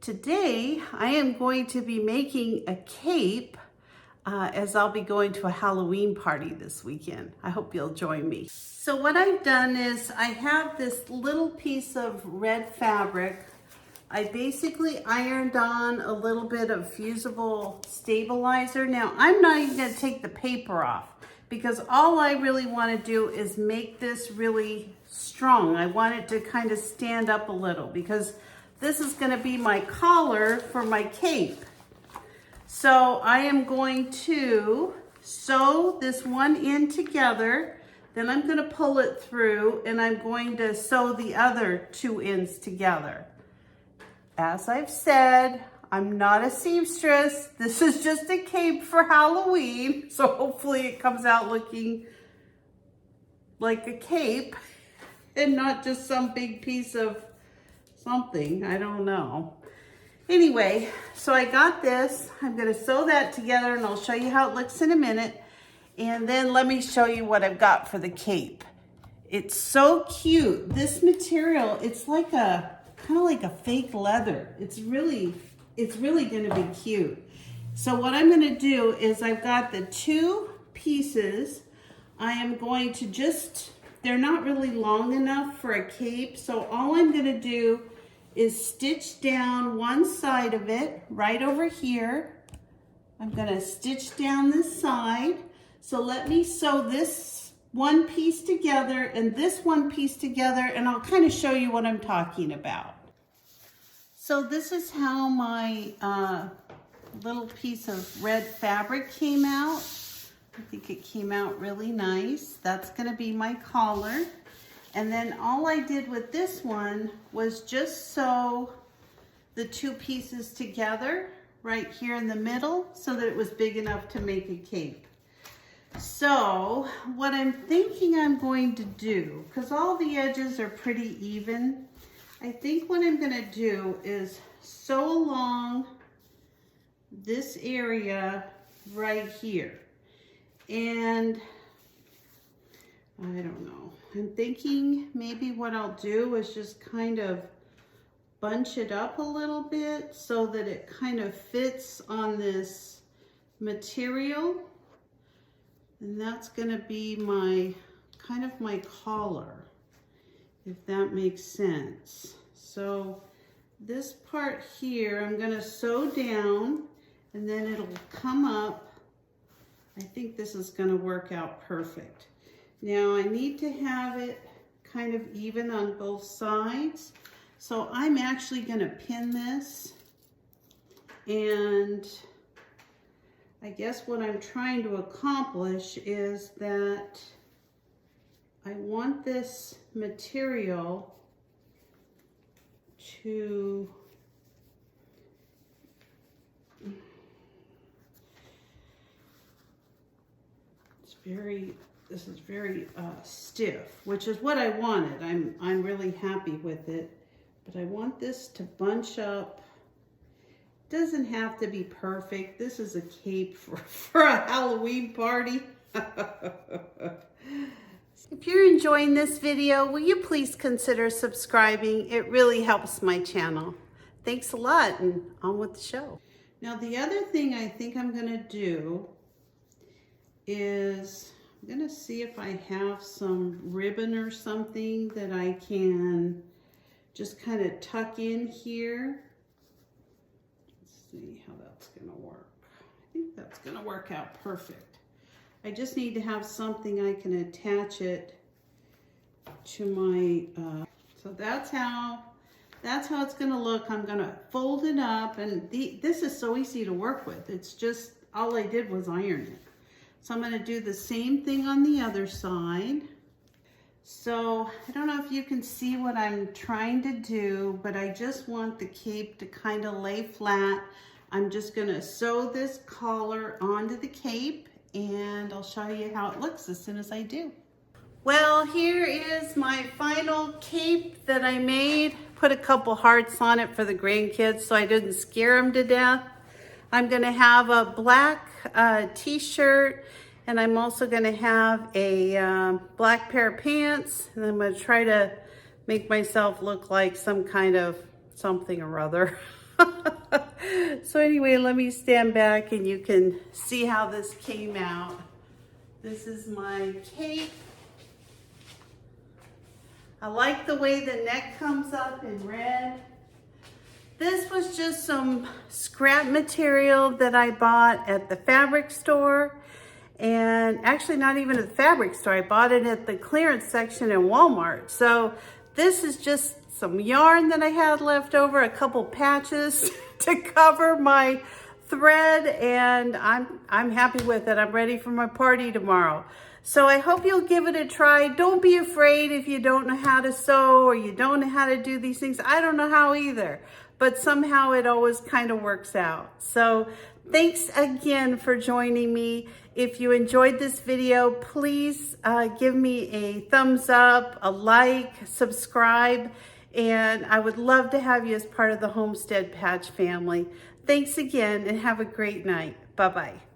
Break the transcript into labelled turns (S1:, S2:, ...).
S1: Today, I am going to be making a cape as I'll be going to a Halloween party this weekend. I hope you'll join me. So what I've done is I have this little piece of red fabric. I basically ironed on a little bit of fusible stabilizer. Now, I'm not even gonna take the paper off because all I really wanna do is make this really strong. I want it to kind of stand up a little because this is gonna be my collar for my cape. So I am going to sew this one in together, then I'm gonna pull it through and I'm going to sew the other two ends together. As I've said, I'm not a seamstress. This is just a cape for Halloween. So hopefully it comes out looking like a cape and not just some big piece of something, I don't know. Anyway, so I got this. I'm gonna sew that together and I'll show you how it looks in a minute. And then let me show you what I've got for the cape. It's so cute. This material, it's like a, kind of like a fake leather. It's really gonna be cute. So what I'm gonna do is I've got the two pieces. I am going to just, they're not really long enough for a cape. So all I'm gonna do is stitch down one side of it right over here. I'm gonna stitch down this side. So let me sew this one piece together and this one piece together, and I'll kind of show you what I'm talking about. So this is how my little piece of red fabric came out. I think it came out really nice. That's gonna be my collar. And then all I did with this one was just sew the two pieces together right here in the middle so that it was big enough to make a cape. So what I'm thinking I'm going to do, because all the edges are pretty even, I think what I'm gonna do is sew along this area right here. And I don't know. I'm thinking maybe what I'll do is just kind of bunch it up a little bit so that it kind of fits on this material. And that's gonna be my, kind of my collar, if that makes sense. So this part here, I'm gonna sew down and then it'll come up. I think this is gonna work out perfect. Now I need to have it kind of even on both sides. So I'm actually gonna pin this, and I guess what I'm trying to accomplish is that I want this material to this is very stiff, which is what I wanted. I'm really happy with it, but I want this to bunch up. Doesn't have to be perfect. This is a cape for a Halloween party. If you're enjoying this video, will you please consider subscribing? It really helps my channel. Thanks a lot, and on with the show. Now the other thing I think I'm gonna do is I'm gonna see if I have some ribbon or something that I can just kind of tuck in here. Let's see how that's gonna work. I think that's gonna work out perfect. I just need to have something I can attach it to my, so that's how it's gonna look. I'm gonna fold it up, and this is so easy to work with. It's just, all I did was iron it. So I'm gonna do the same thing on the other side. So I don't know if you can see what I'm trying to do, but I just want the cape to kind of lay flat. I'm just gonna sew this collar onto the cape, and I'll show you how it looks as soon as I do. Well, here is my final cape that I made. Put a couple hearts on it for the grandkids so I didn't scare them to death. I'm gonna have a black t-shirt, and I'm also gonna have a black pair of pants, and I'm gonna try to make myself look like some kind of something or other. So anyway, let me stand back and you can see how this came out. This is my cape. I like the way the neck comes up in red. This was just some scrap material that I bought at the fabric store. And actually not even at the fabric store. I bought it at the clearance section in Walmart. So this is just some yarn that I had left over, a couple patches to cover my thread, and I'm happy with it. I'm ready for my party tomorrow. So I hope you'll give it a try. Don't be afraid if you don't know how to sew or you don't know how to do these things. I don't know how either, but somehow it always kind of works out. So thanks again for joining me. If you enjoyed this video, please give me a thumbs up, a like, subscribe, and I would love to have you as part of the Homestead Patch family. Thanks again and have a great night. Bye-bye.